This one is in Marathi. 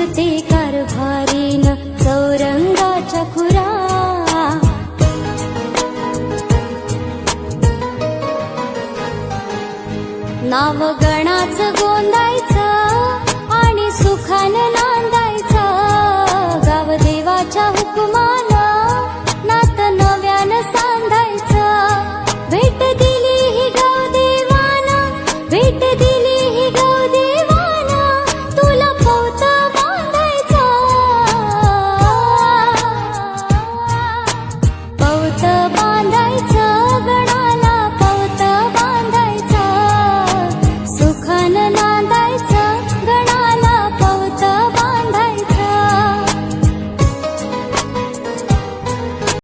दिसते कारभारीन चौरंगाच्या खुरा. नाव गणाचं गोंदायचं आणि सुखानं नांदायचं. गाव देवाच्या हुकुमानं नातं नव्यानं सांधायचं. भेट दिली ही गाव देवानं, भेट दिली